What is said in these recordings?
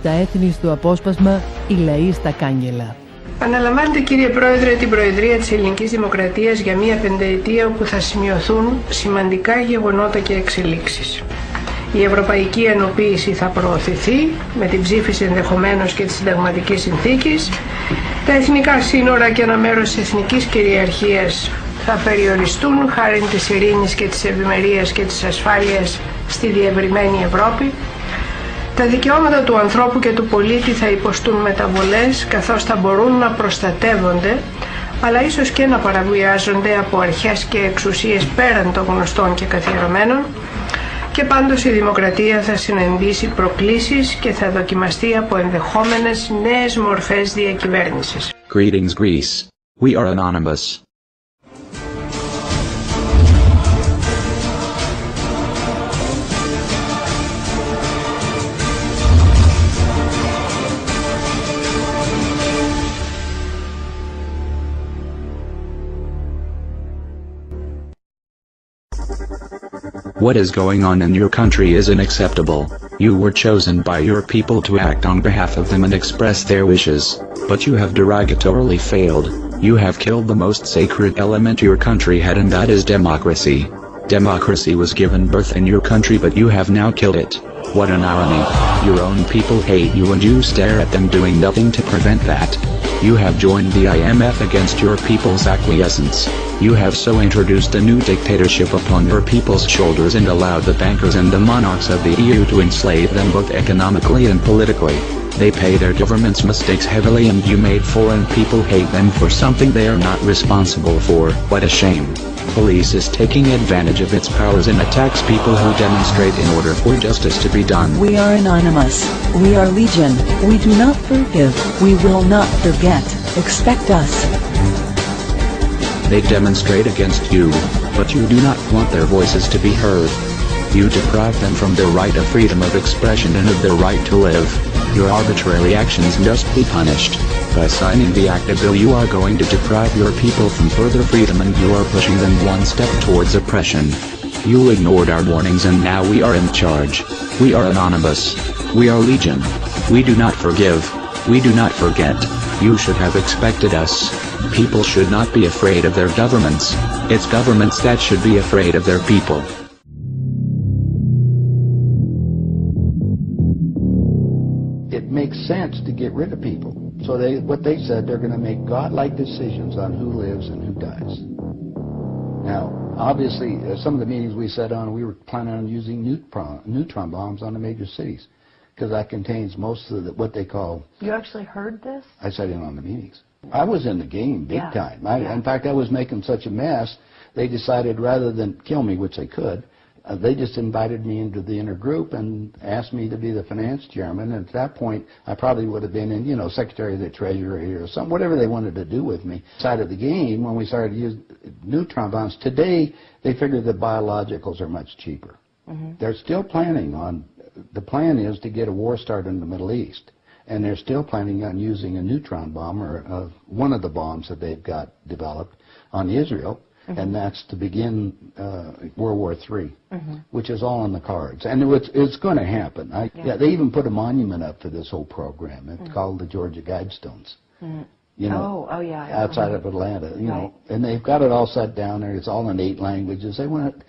τα έθνη στο απόσπασμα «Η λαοί στα κάγκελα». Αναλαμβάνετε, κύριε Πρόεδρε, την Προεδρία της Ελληνικής Δημοκρατίας για μία πενταετία όπου θα σημειωθούν σημαντικά γεγονότα και εξελίξεις. Η ευρωπαϊκή ενοποίηση θα προωθηθεί με την ψήφιση ενδεχομένως και της συνταγματικής συνθήκης. Τα εθνικά σύνορα και ένα μέρος της εθνικής κυριαρχίας θα περιοριστούν χάρη της ειρήνης και της ευημερίας και της ασφάλειας στη διευρυμένη Ευρώπη. Τα δικαιώματα του ανθρώπου και του πολίτη θα υποστούν μεταβολές, καθώς θα μπορούν να προστατεύονται, αλλά ίσως και να παραβιάζονται από αρχές και εξουσίες πέραν των γνωστών και καθιερωμένων, και πάντως η δημοκρατία θα συναντήσει προκλήσεις και θα δοκιμαστεί από ενδεχόμενες νέες μορφές διακυβέρνησης. Greetings Greece. We are anonymous. What is going on in your country is unacceptable. You were chosen by your people to act on behalf of them and express their wishes, but you have derogatorily failed. You have killed the most sacred element your country had, and that is democracy. Democracy was given birth in your country, but you have now killed it. What an irony. Your own people hate you and you stare at them doing nothing to prevent that. You have joined the IMF against your people's acquiescence. You have so introduced a new dictatorship upon your people's shoulders and allowed the bankers and the monarchs of the EU to enslave them both economically and politically. They pay their government's mistakes heavily, and you made foreign people hate them for something they are not responsible for. What a shame. Police is taking advantage of its powers and attacks people who demonstrate in order for justice to be done. We are anonymous. We are legion. We do not forgive. We will not forget. Expect us. They demonstrate against you, but you do not want their voices to be heard. You deprive them from their right of freedom of expression and of their right to live. Your arbitrary actions must be punished. By signing the ACTA bill, you are going to deprive your people from further freedom, and you are pushing them one step towards oppression. You ignored our warnings, and now we are in charge. We are anonymous. We are legion. We do not forgive. We do not forget. You should have expected us. People should not be afraid of their governments. It's governments that should be afraid of their people. It makes sense to get rid of people. So what they said, they're going to make godlike decisions on who lives and who dies. Now, obviously, some of the meetings we sat on, we were planning on using neutron bombs on the major cities, because that contains most of what they call... You actually heard this? I sat in on the meetings. I was in the game big time. In fact, I was making such a mess, they decided rather than kill me, which they could, they just invited me into the inner group and asked me to be the finance chairman. And at that point, I probably would have been in, Secretary of the Treasury or something, whatever they wanted to do with me. Side of the game, when we started to use neutron bombs, today they figure that biologicals are much cheaper. Mm-hmm. They're still planning on, the plan is to get a war started in the Middle East. And they're still planning on using a neutron bomb, or one of the bombs that they've got developed on Israel. Mm-hmm. And that's to begin World War III, mm-hmm. which is all in the cards. And it's going to happen. They even put a monument up for this whole program. It's mm-hmm. called the Georgia Guidestones. Mm-hmm. Outside of Atlanta, and they've got it all set down there. It's all in 8 languages. They want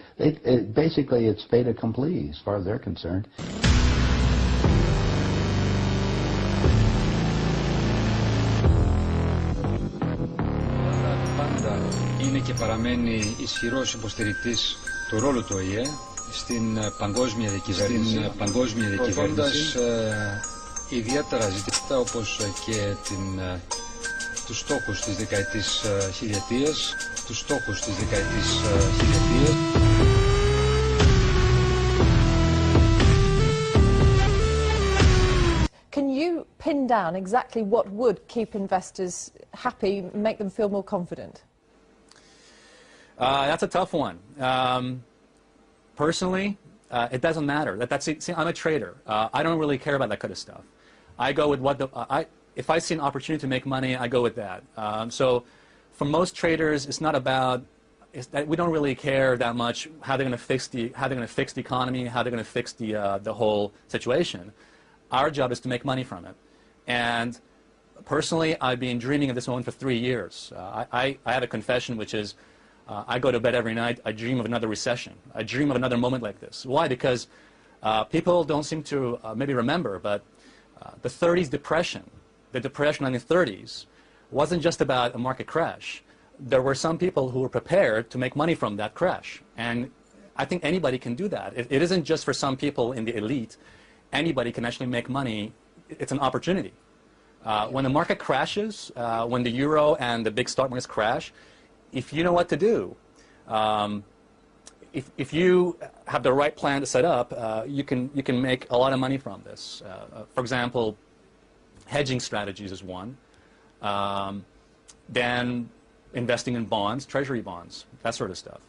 basically it's fait accompli as far as they're concerned. Είναι και παραμένει ισχυρός υποστηρικτής του ρόλου του ΟΗΕ στην παγκόσμια διακυβέρνηση, ακολουθώντας ιδιαίτερα ζητήματα όπως και τους στόχους της δεκαετής χιλιετίας, Can you pin down exactly what would keep investors happy, make them feel more confident? That's a tough one. Personally, it doesn't matter. See, I'm a trader. I don't really care about that kind of stuff. I go with what if I see an opportunity to make money, I go with that. So, for most traders, it's not about. We don't really care that much how they're going to fix the economy, how they're going to fix the whole situation. Our job is to make money from it. And personally, I've been dreaming of this moment for 3 years. I have a confession, which is I go to bed every night, I dream of another recession. I dream of another moment like this. Why? Because people don't seem to maybe remember, but the 30s depression, the depression in the 30s, wasn't just about a market crash. There were some people who were prepared to make money from that crash. And I think anybody can do that. It isn't just for some people in the elite. Anybody can actually make money. It's an opportunity. When the market crashes, when the euro and the big stock markets crash, if you know what to do, if you have the right plan to set up, you can make a lot of money from this. For example, hedging strategies is one. Then investing in bonds, treasury bonds, that sort of stuff.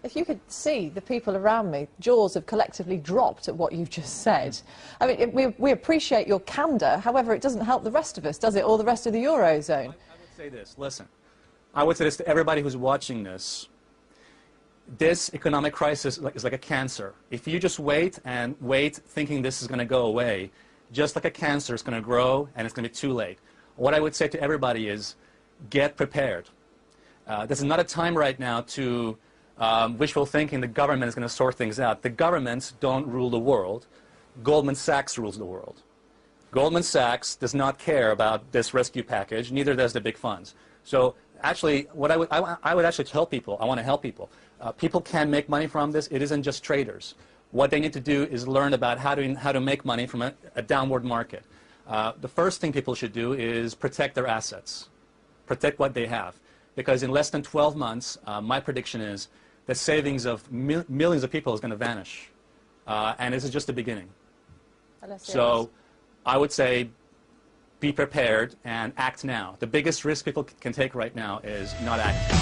If you could see the people around me, jaws have collectively dropped at what you've just said. I mean, we appreciate your candour, however, it doesn't help the rest of us, does it, or the rest of the Eurozone? I would say this, listen, I would say this to everybody who's watching this. This economic crisis is like a cancer. If you just wait and wait thinking this is going to go away, just like a cancer, it's going to grow and it's going to be too late. What I would say to everybody is get prepared. This is not a time right now to wishful thinking the government is going to sort things out. The governments don't rule the world. Goldman Sachs rules the world. Goldman Sachs does not care about this rescue package, neither does the big funds. So actually, what I would actually tell people, I want to help people. People can make money from this. It isn't just traders. What they need to do is learn about how to make money from a downward market. The first thing people should do is protect their assets, protect what they have. Because in less than 12 months, my prediction is the savings of millions of people is going to vanish. And this is just the beginning. So I would say be prepared and act now. The biggest risk people can take right now is not acting.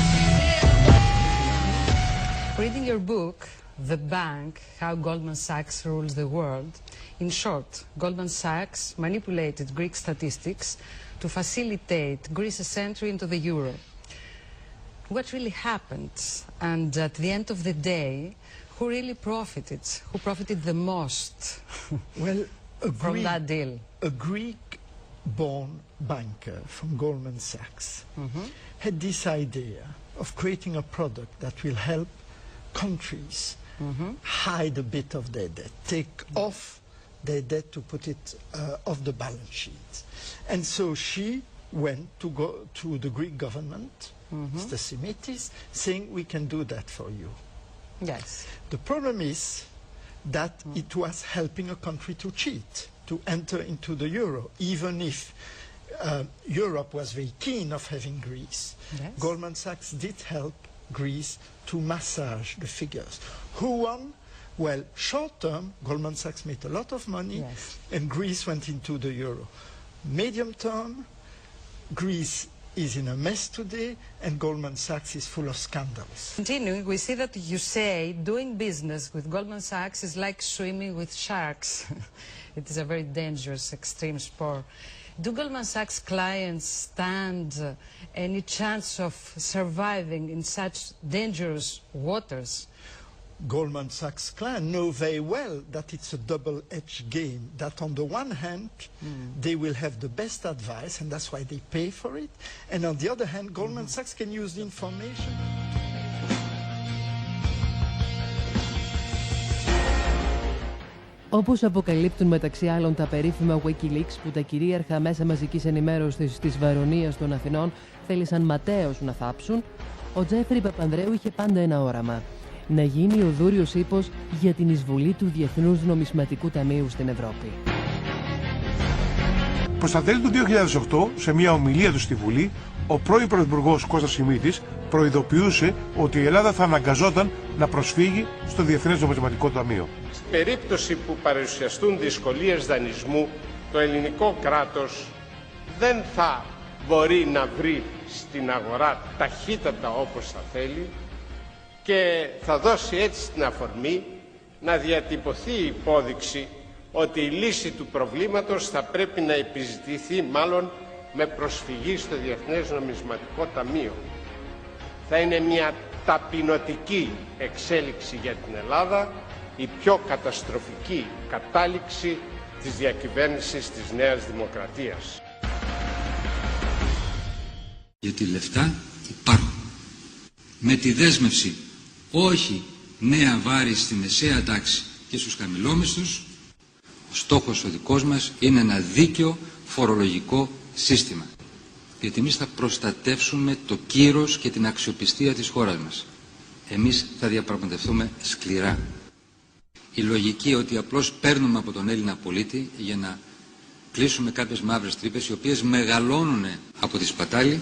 Reading your book, The Bank, How Goldman Sachs Rules the World, in short, Goldman Sachs manipulated Greek statistics to facilitate Greece's entry into the euro. What really happened, and at the end of the day, who really profited? Who profited the most from that deal? A Greek-born banker from Goldman Sachs had this idea of creating a product that will help countries hide a bit of their debt, take off their debt to put it off the balance sheet. And so she went to go to the Greek government, Mr. Simitis, saying we can do that for you. Yes. The problem is that it was helping a country to cheat, to enter into the euro, even if Europe was very keen of having Greece. Yes. Goldman Sachs did help Greece to massage the figures. Who won? Well, short term, Goldman Sachs made a lot of money, and Greece went into the euro. Medium term, Greece is in a mess today, and Goldman Sachs is full of scandals. Continuing, we see that you say doing business with Goldman Sachs is like swimming with sharks. It is a very dangerous, extreme sport. Do Goldman Sachs clients stand any chance of surviving in such dangerous waters? Goldman Sachs clients know very well that it's a double-edged game, that on the one hand, they will have the best advice, and that's why they pay for it, and on the other hand, Goldman Sachs can use the information. Όπως αποκαλύπτουν μεταξύ άλλων τα περίφημα Wikileaks που τα κυρίαρχα μέσα μαζικής ενημέρωσης της Βαρωνίας των Αθηνών θέλησαν ματέως να θάψουν, ο Τζέφρι Παπανδρέου είχε πάντα ένα όραμα. Να γίνει ο δούριος ύπος για την εισβολή του Διεθνούς Νομισματικού Ταμείου στην Ευρώπη. Προς τα τέλη του 2008, σε μια ομιλία του στη Βουλή, ο πρώην Πρωθυπουργός Κώστας Σιμίτης προειδοποιούσε ότι η Ελλάδα θα αναγκαζόταν να προσφύγει στο Διεθνές Νομισματικό Ταμείο. Στην περίπτωση που παρουσιαστούν δυσκολίες δανεισμού, το ελληνικό κράτος δεν θα μπορεί να βρει στην αγορά ταχύτατα όπως θα θέλει και θα δώσει έτσι την αφορμή να διατυπωθεί η υπόδειξη ότι η λύση του προβλήματος θα πρέπει να επιζητηθεί μάλλον με προσφυγή στο Διεθνές Νομισματικό Ταμείο. Θα είναι μια ταπεινωτική εξέλιξη για την Ελλάδα, η πιο καταστροφική κατάληξη της διακυβέρνησης της Νέας Δημοκρατίας. Γιατί λεφτά υπάρχουν. Με τη δέσμευση όχι νέα βάρη στη μεσαία τάξη και στους χαμηλόμισθους, ο στόχος ο δικός μας είναι ένα δίκαιο φορολογικό σύστημα. Γιατί εμείς θα προστατεύσουμε το κύρος και την αξιοπιστία της χώρας μας. Εμείς θα διαπραγματευτούμε σκληρά. Η λογική ότι απλώς παίρνουμε από τον Έλληνα πολίτη για να κλείσουμε κάποιες μαύρες τρύπες οι οποίες μεγαλώνουν από τη σπατάλη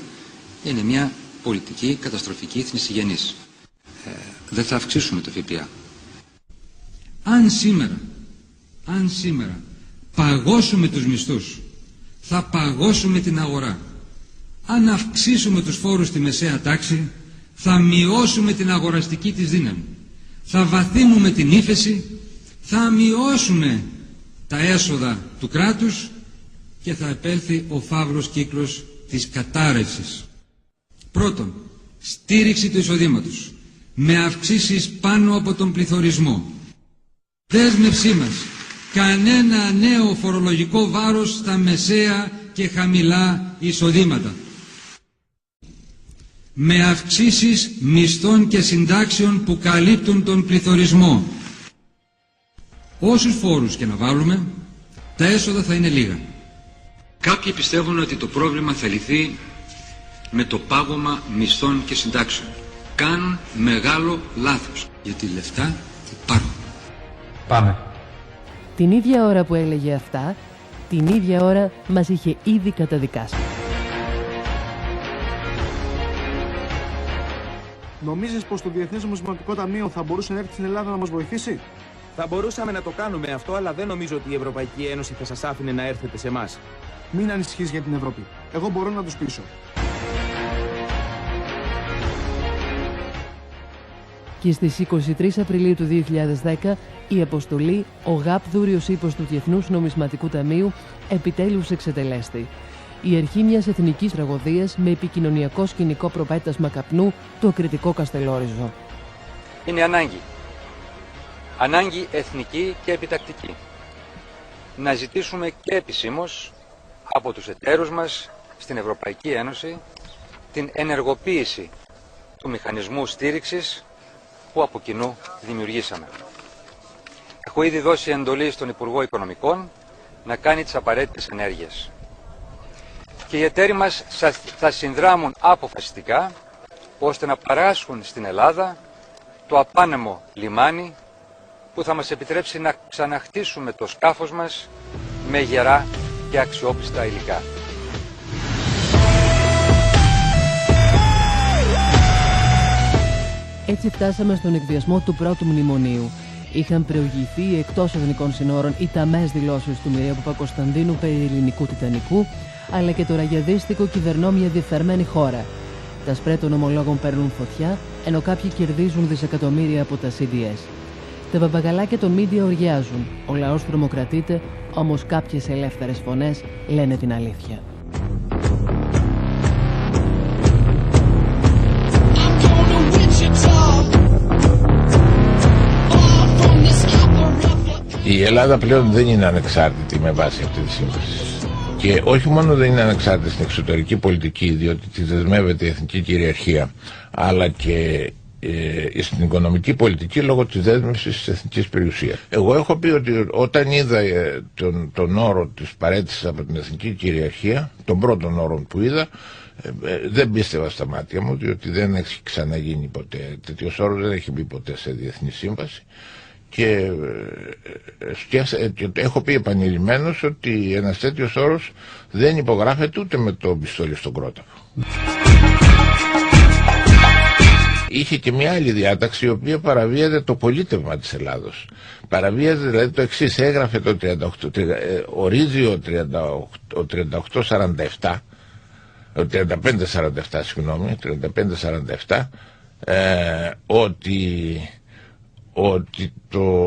είναι μια πολιτική καταστροφική θνησιγενής. Δεν θα αυξήσουμε το ΦΠΑ. Αν σήμερα παγώσουμε τους μισθούς, θα παγώσουμε την αγορά. Αν αυξήσουμε τους φόρους στη μεσαία τάξη, θα μειώσουμε την αγοραστική της δύναμη. Θα βαθύνουμε την ύφεση, θα μειώσουμε τα έσοδα του κράτους και θα επέλθει ο φαύλος κύκλος της κατάρρευσης. Πρώτον, στήριξη του εισοδήματος με αυξήσεις πάνω από τον πληθωρισμό. Δέσμευσή μας, κανένα νέο φορολογικό βάρος στα μεσαία και χαμηλά εισοδήματα. Με αυξήσεις μισθών και συντάξεων που καλύπτουν τον πληθωρισμό. Όσους φόρους και να βάλουμε, τα έσοδα θα είναι λίγα. Κάποιοι πιστεύουν ότι το πρόβλημα θα λυθεί με το πάγωμα μισθών και συντάξεων. Κάνουν μεγάλο λάθος, γιατί λεφτά υπάρχουν. Πάμε. Την ίδια ώρα που έλεγε αυτά, την ίδια ώρα μας είχε ήδη καταδικάσει. Νομίζεις πως το Διεθνές Νομισματικό Ταμείο θα μπορούσε να έρθει στην Ελλάδα να μας βοηθήσει? Θα μπορούσαμε να το κάνουμε αυτό, αλλά δεν νομίζω ότι η Ευρωπαϊκή Ένωση θα σας άφηνε να έρθετε σε εμάς. Μην ανησυχείς για την Ευρώπη. Εγώ μπορώ να τους πείσω. Και στις 23 Απριλίου του 2010 η αποστολή «Ο γάπδουριος ύπος του Διεθνούς Νομισματικού Ταμείου» επιτέλους εξετελέστη. Η αρχή μιας εθνικής τραγωδίας με επικοινωνιακό σκηνικό προπέτασμα καπνού το ακριτικό Καστελόριζο. Είναι ανάγκη. Ανάγκη εθνική και επιτακτική. Να ζητήσουμε και επισήμως από τους εταίρους μας στην Ευρωπαϊκή Ένωση την ενεργοποίηση του μηχανισμού στήριξης που από κοινού δημιουργήσαμε. Έχω ήδη δώσει εντολή στον Υπουργό Οικονομικών να κάνει τις απαραίτητες ενέργειες. Και οι εταίροι μας θα συνδράμουν αποφασιστικά ώστε να παράσχουν στην Ελλάδα το απάνεμο λιμάνι που θα μας επιτρέψει να ξαναχτίσουμε το σκάφος μας με γερά και αξιόπιστα υλικά. Έτσι φτάσαμε στον εκβιασμό του πρώτου μνημονίου. Είχαν προηγηθεί εκτός εθνικών συνόρων οι ταμές δηλώσεις του Μιρέα Παπακοσταντίνου περί ελληνικού Τιτανικού, αλλά και το ραγιαδίστικο κυβερνό μια διεφθαρμένη χώρα. Τα σπρέ των ομολόγων παίρνουν φωτιά, ενώ κάποιοι κερδίζουν δισεκατομμύρια από τα CDS. Τα παπαγαλάκια των μίντια οριάζουν. Ο λαός τρομοκρατείται, όμως κάποιες ελεύθερες φωνές λένε την αλήθεια. Η Ελλάδα πλέον δεν είναι ανεξάρτητη με βάση αυτή τη σύμβαση. Και όχι μόνο δεν είναι ανεξάρτητη στην εξωτερική πολιτική, διότι τη δεσμεύεται η εθνική κυριαρχία, αλλά και στην οικονομική πολιτική λόγω της δέσμευσης της εθνικής περιουσίας. Εγώ έχω πει ότι όταν είδα τον όρο της παραίτησης από την εθνική κυριαρχία, τον πρώτον όρο που είδα, δεν πίστευα στα μάτια μου, διότι δεν έχει ξαναγίνει ποτέ τέτοιος όρος, δεν έχει μπει ποτέ σε διεθνή σύμβαση. Και έχω πει επανειλημμένως ότι ένας τέτοιος όρος δεν υπογράφεται ούτε με το πιστόλι στον κρόταφο. Είχε και μια άλλη διάταξη η οποία παραβίαζε το πολίτευμα της Ελλάδος. Παραβίαζε δηλαδή το εξής, έγραφε το 38, ορίζει ο 3547, συγγνώμη, 3547,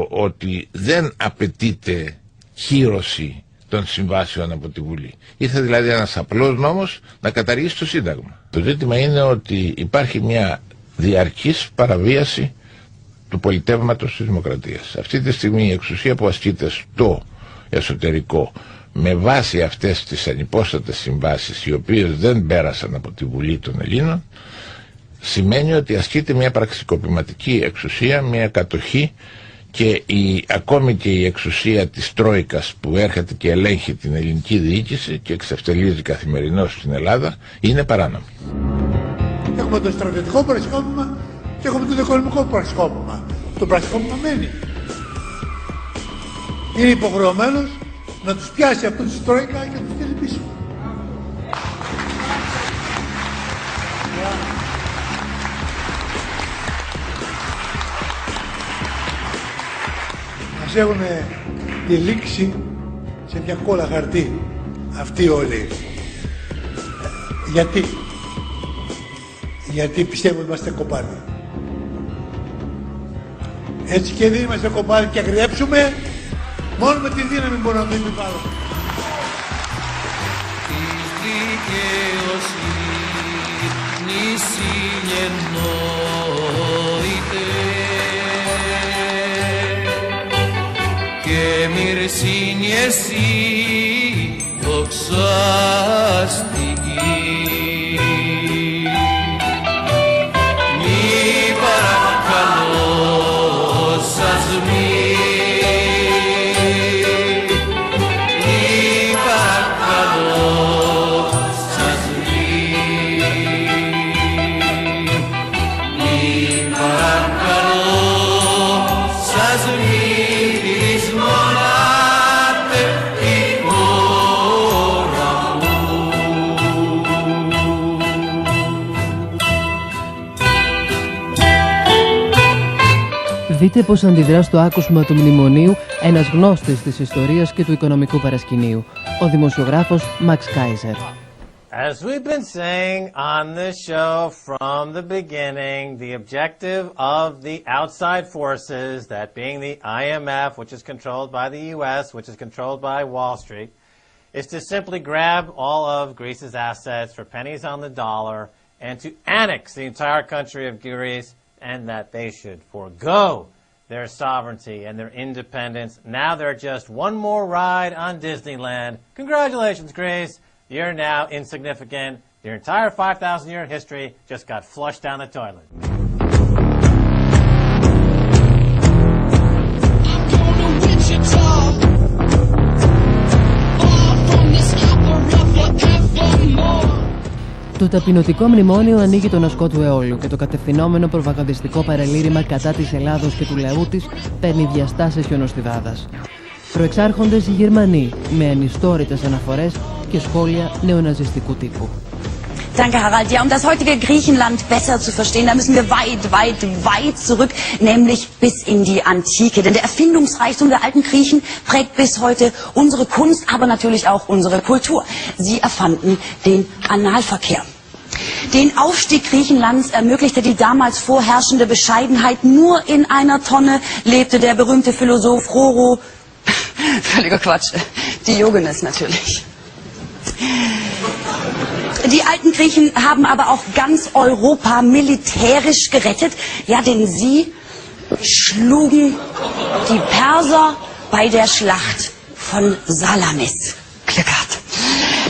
ότι δεν απαιτείται κύρωση των συμβάσεων από τη Βουλή. Ήρθε δηλαδή ένας απλός νόμος να καταργήσει το Σύνταγμα. Το ζήτημα είναι ότι υπάρχει μια διαρκής παραβίαση του πολιτεύματος της δημοκρατίας. Αυτή τη στιγμή η εξουσία που ασκείται στο εσωτερικό με βάση αυτές τις ανυπόστατες συμβάσεις, οι οποίες δεν πέρασαν από τη Βουλή των Ελλήνων, σημαίνει ότι ασκείται μια πραξικοπηματική εξουσία, μια κατοχή, και ακόμη και η εξουσία της Τρόικας που έρχεται και ελέγχει την ελληνική διοίκηση και εξευτελίζει καθημερινώς στην Ελλάδα είναι παράνομη. Έχουμε το στρατιωτικό πραξικόπημα και έχουμε το οικονομικό πραξικόπημα. Το πραξικόπημα μένει. Είναι υποχρεωμένος να τους πιάσει από τους Τρόικα και να τους στείλει πίσω. Μας έχουν τυλίξει σε μια κόλλα χαρτί αυτοί όλοι. Γιατί πιστεύω ότι είμαστε κοπάδι. Έτσι και δεν είμαστε κοπάδι και αγριέψουμε, μόνο με τη δύναμη μπορούμε να το επιβάλλουμε. Και μυρσίνη εσύ δοξαστική. Μη παρακαλώ σας μη παρακαλώ σας μη παρακαλώ σας μη. Δείτε πώς αντιδρά στο άκουσμα του μνημονίου ένας γνώστης της ιστορίας και του οικονομικού παρασκηνίου, ο δημοσιογράφος Max Kaiser. As we've been saying on this show from the beginning, the objective of the outside forces, that being the IMF, which is controlled by the US, which is controlled by Wall Street, is to simply grab all of Greece's assets for pennies on the dollar and to annex the entire country of Greece, and that they should forego their sovereignty and their independence. Now they're just one more ride on Disneyland. Congratulations, Greece. You're now insignificant. Your entire 5,000-year history just got flushed down the toilet. Το ταπεινωτικό μνημόνιο ανοίγει τον ασκό του αιώλου και το κατευθυνόμενο προπαγανδιστικό παραλήρημα κατά της Ελλάδος και του λαού της παίρνει διαστάσεις χιονοστιβάδας. Προεξάρχοντες οι Γερμανοί με ανιστόρητες αναφορές και σχόλια νεοναζιστικού τύπου. Danke, Harald. Ja, um das heutige Griechenland besser zu verstehen, da müssen wir weit, weit, weit zurück, nämlich bis in die Antike. Denn der Erfindungsreichtum der alten Griechen prägt bis heute unsere Kunst, aber natürlich auch unsere Kultur. Sie erfanden den Analverkehr. Den Aufstieg Griechenlands ermöglichte die damals vorherrschende Bescheidenheit. Nur in einer Tonne lebte der berühmte Philosoph Roro. Völliger Quatsch. Diogenes natürlich. Die alten Griechen haben aber auch ganz Europa militärisch gerettet. Ja, denn sie schlugen die Perser bei der Schlacht von Salamis. Glück gehabt.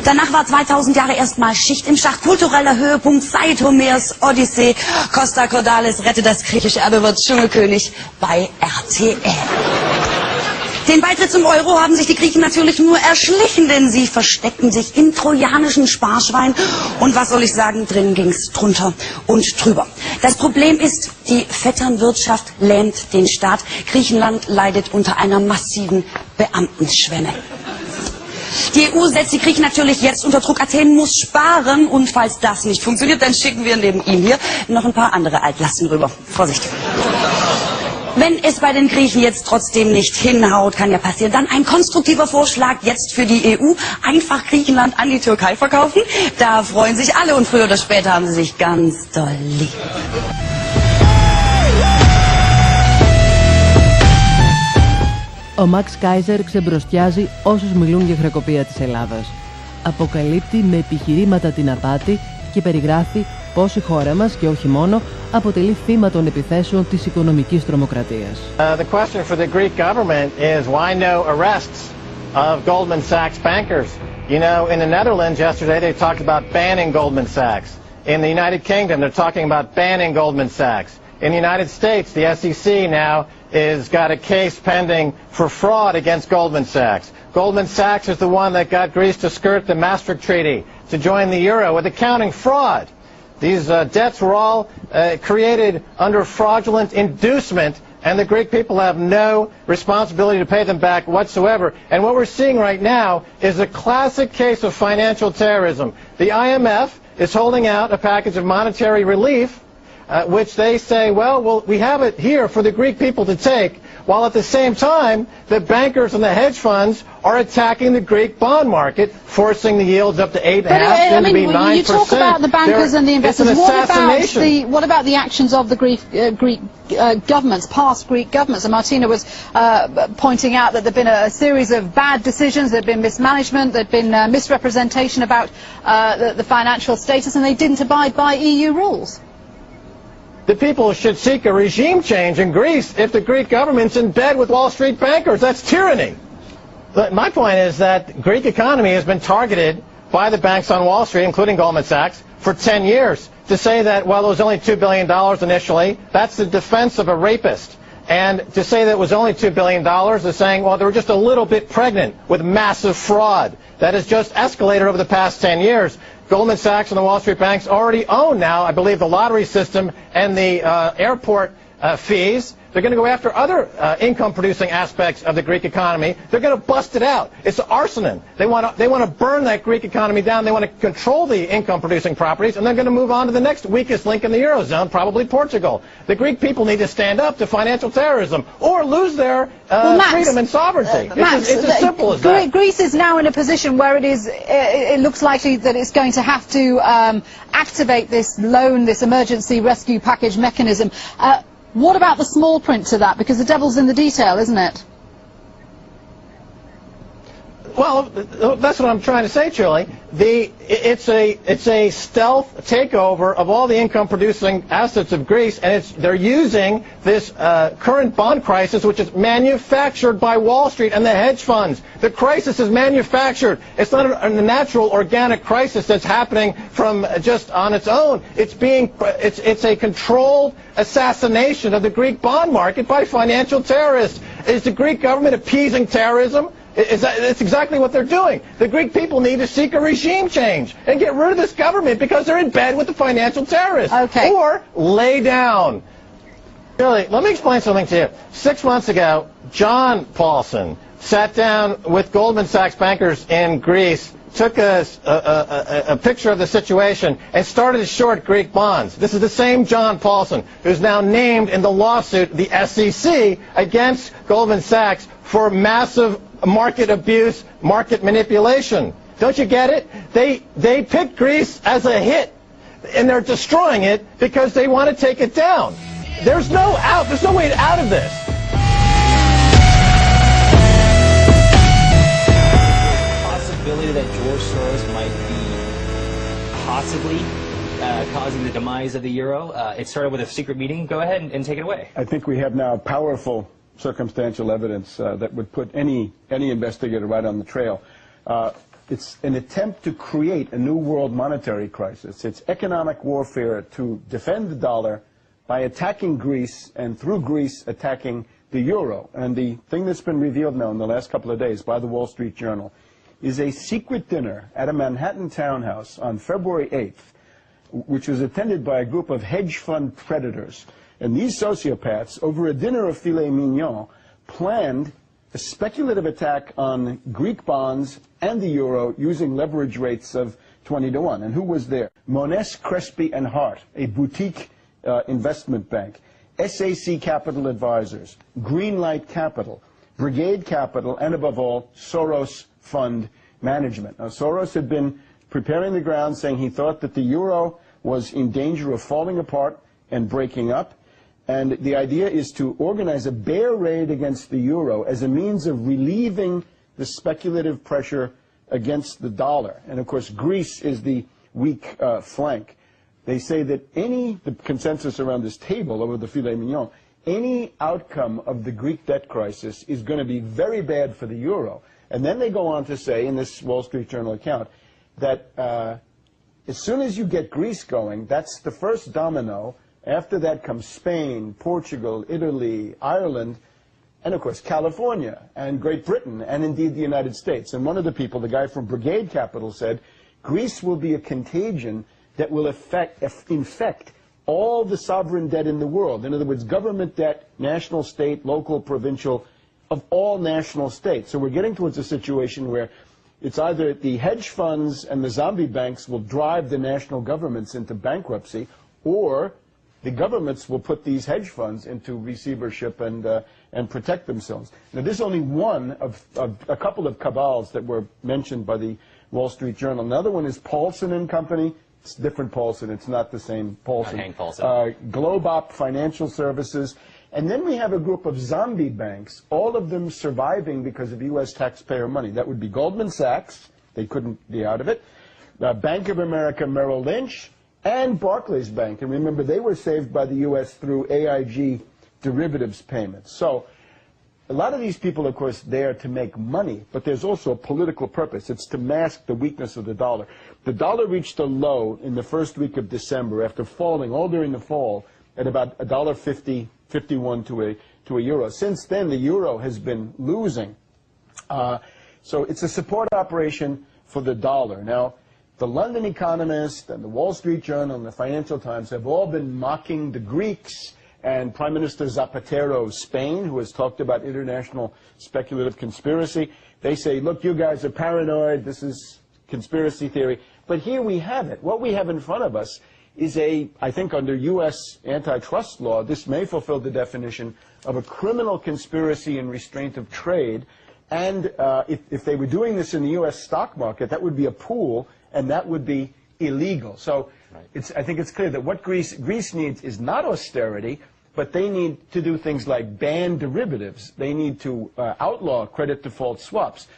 Danach war 2000 Jahre erstmal Schicht im Schacht. Kultureller Höhepunkt seit Homers Odyssee. Costa Cordalis rettet das griechische Erbe, wird Dschungelkönig bei RTL. Den Beitritt zum Euro haben sich die Griechen natürlich nur erschlichen, denn sie versteckten sich im trojanischen Sparschwein. Und was soll ich sagen, drin ging's drunter und drüber. Das Problem ist, die Vetternwirtschaft lähmt den Staat. Griechenland leidet unter einer massiven Beamtenschwemme. Die EU setzt die Griechen natürlich jetzt unter Druck. Athen muss sparen und falls das nicht funktioniert, dann schicken wir neben ihm hier noch ein paar andere Altlasten rüber. Vorsicht. Wenn es bei den Griechen jetzt trotzdem nicht hinhaut, kann ja passieren, dann ein konstruktiver Vorschlag jetzt für die EU, einfach Griechenland an die Türkei verkaufen. Da freuen sich alle und früher oder später haben sie sich ganz doll lieb. Ο Μαξ Κάιζερ ξεμπροστιάζει όσους μιλούν για χρεοκοπία της Ελλάδας. Αποκαλύπτει με επιχειρήματα την απάτη και περιγράφει πώς η χώρα μας, και όχι μόνο, αποτελεί θύμα των επιθέσεων της οικονομικής τρομοκρατίας. The question for the Greek government is why no arrests of Goldman Sachs bankers. You know, in the Netherlands yesterday, they talked about banning Goldman Sachs. In the United Kingdom, they're talking about banning Goldman Sachs. In the United States, the SEC now has got a case pending for fraud against Goldman Sachs. Goldman Sachs is the one that got Greece to skirt the Maastricht Treaty to join the euro with accounting fraud. These debts were all created under fraudulent inducement, and the Greek people have no responsibility to pay them back whatsoever. And what we're seeing right now is a classic case of financial terrorism. The IMF is holding out a package of monetary relief, which they say, well, we have it here for the Greek people to take, while at the same time, the bankers and the hedge funds are attacking the Greek bond market, forcing the yields up to 8.5%, soon to be 9%. You talk about the bankers and the investors. What about the actions of the Greek governments, past Greek governments? And Martina was pointing out that there have been a series of bad decisions, there have been mismanagement, there have been misrepresentation about the financial status, and they didn't abide by EU rules. The people should seek a regime change in Greece if the Greek government's in bed with Wall Street bankers. That's tyranny. But my point is that the Greek economy has been targeted by the banks on Wall Street, including Goldman Sachs, for 10 years. To say that, well, it was only $2 billion initially, that's the defense of a rapist. And to say that it was only $2 billion is saying, well, they were just a little bit pregnant with massive fraud. That has just escalated over the past 10 years. Goldman Sachs and the Wall Street banks already own now, I believe, the lottery system and the airport fees. They're going to go after other income-producing aspects of the Greek economy. They're going to bust it out. It's arson. They want to burn that Greek economy down. They want to control the income-producing properties, and they're going to move on to the next weakest link in the Eurozone, probably Portugal. The Greek people need to stand up to financial terrorism or lose their freedom and sovereignty. It's as simple as that. Greece is now in a position where it looks likely that it's going to have to activate this loan, this emergency rescue package mechanism. What about the small print to that? Because the devil's in the detail, isn't it? Well, that's what I'm trying to say, Julie. It's a stealth takeover of all the income-producing assets of Greece, and they're using this current bond crisis, which is manufactured by Wall Street and the hedge funds. The crisis is manufactured. It's not a natural, organic crisis that's happening from just on its own. It's a controlled assassination of the Greek bond market by financial terrorists. Is the Greek government appeasing terrorism? It's exactly what they're doing. The Greek people need to seek a regime change and get rid of this government because they're in bed with the financial terrorists. Okay. Or lay down. Really, let me explain something to you. 6 months ago, John Paulson sat down with Goldman Sachs bankers in Greece, took a picture of the situation, and started to short Greek bonds. This is the same John Paulson who's now named in the lawsuit, the SEC, against Goldman Sachs for massive market abuse, market manipulation. Don't you get it? They picked Greece as a hit, and they're destroying it because they want to take it down. There's no out. There's no way out of this. Possibility that George Soros might be possibly causing the demise of the euro. It started with a secret meeting. Go ahead and take it away. I think we have now powerful circumstantial evidence that would put any investigator right on the trail. It's an attempt to create a new world monetary crisis. It's economic warfare to defend the dollar by attacking Greece, and through Greece attacking the euro. And the thing that's been revealed now in the last couple of days by the Wall Street Journal is a secret dinner at a Manhattan townhouse on February 8th, which was attended by a group of hedge fund predators. And these sociopaths, over a dinner of filet mignon, planned a speculative attack on Greek bonds and the euro using leverage rates of 20-1. And who was there? Mones, Crespi, and Hart, a boutique investment bank, SAC Capital Advisors, Greenlight Capital, Brigade Capital, and above all, Soros Fund Management. Now, Soros had been preparing the ground, saying he thought that the euro was in danger of falling apart and breaking up. And the idea is to organize a bear raid against the euro as a means of relieving the speculative pressure against the dollar. And, of course, Greece is the weak flank. They say that the consensus around this table over the filet mignon, any outcome of the Greek debt crisis is going to be very bad for the euro. And then they go on to say, in this Wall Street Journal account, that as soon as you get Greece going, that's the first domino. After that comes Spain, Portugal, Italy, Ireland, and of course California, and Great Britain, and indeed the United States. And one of the people, the guy from Brigade Capital, said, Greece will be a contagion that will infect all the sovereign debt in the world. In other words, government debt, national, state, local, provincial, of all national states. So we're getting towards a situation where it's either the hedge funds and the zombie banks will drive the national governments into bankruptcy, or the governments will put these hedge funds into receivership and protect themselves. Now, this is only one of a couple of cabals that were mentioned by the Wall Street Journal. Another one is Paulson and Company. It's different Paulson. It's not the same Paulson. Hank Paulson. Globop Financial Services. And then we have a group of zombie banks, all of them surviving because of U.S. taxpayer money. That would be Goldman Sachs. They couldn't be out of it. Bank of America Merrill Lynch, and Barclays Bank. And remember, they were saved by the U.S. through AIG derivatives payments. So a lot of these people, of course, there to make money, but there's also a political purpose. It's to mask the weakness of the dollar. The dollar reached a low in the first week of December after falling all during the fall at about $1.50, 51 to a euro. Since then, the euro has been losing. So it's a support operation for the dollar. Now, the London Economist and the Wall Street Journal and the Financial Times have all been mocking the Greeks and Prime Minister Zapatero of Spain, who has talked about international speculative conspiracy. They say, look, you guys are paranoid, this is conspiracy theory. But here we have it. What we have in front of us is I think under U.S. antitrust law, this may fulfill the definition of a criminal conspiracy and restraint of trade. And if they were doing this in the U.S. stock market, that would be a pool, and that would be illegal. So I think it's clear that what Greece needs is not austerity, but they need to do things like ban derivatives. They need to outlaw credit default swaps.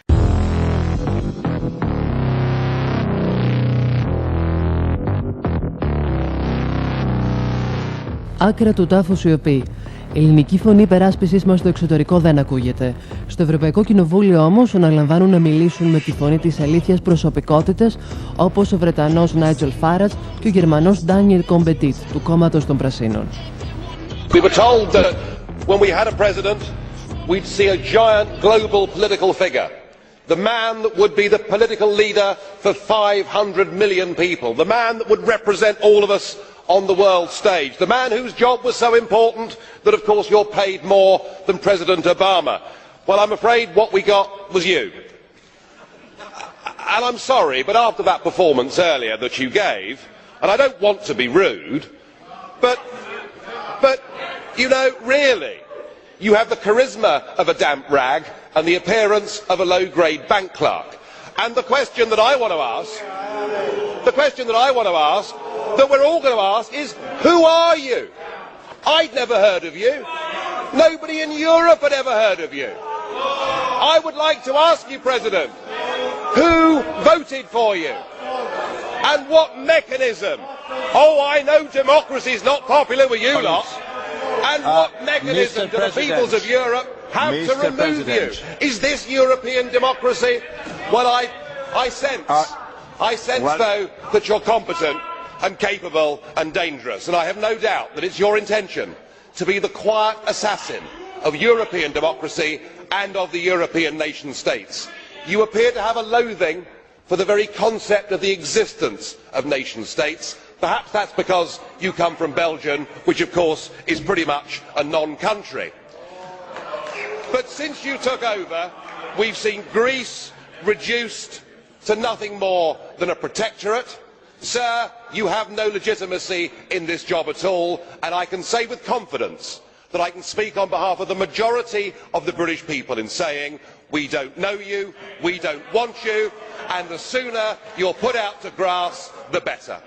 Άκρα του τάφου σιωπή. Η ελληνική φωνή υπεράσπισης μας στο εξωτερικό δεν ακούγεται. Στο Ευρωπαϊκό Κοινοβούλιο όμως αναλαμβάνουν να μιλήσουν με τη φωνή της αλήθειας προσωπικότητες όπως ο Βρετανός Νάιτζελ Φάρατζ και ο Γερμανός Ντάνιελ Κομπετίτ του Κόμματος των Πρασίνων. We were told that when we had a president, we'd see a giant global political figure. The man that would be the political leader for 500 million people. The man that would represent all of us on the world stage. The man whose job was so important that, of course, you're paid more than President Obama. Well, I'm afraid what we got was you. And I'm sorry, but after that performance earlier that you gave, and I don't want to be rude, but you know, really, you have the charisma of a damp rag and the appearance of a low-grade bank clerk. And the question that I want to ask, that we're all going to ask is, who are you? I'd never heard of you. Nobody in Europe had ever heard of you. I would like to ask you, President, who voted for you? And what mechanism? Oh, I know democracy is not popular with you lot. And what mechanism do the peoples of Europe have to remove you? Is this European democracy? Well, I sense though that you're competent and capable and dangerous, and I have no doubt that it's your intention to be the quiet assassin of European democracy and of the European nation states. You appear to have a loathing for the very concept of the existence of nation states. Perhaps that's because you come from Belgium, which of course is pretty much a non-country. But since you took over, we've seen Greece reduced to nothing more than a protectorate. Sir, you have no legitimacy in this job at all, and I can say with confidence that I can speak on behalf of the majority of the British people in saying we don't know you, we don't want you, and the sooner you're put out to grass, the better.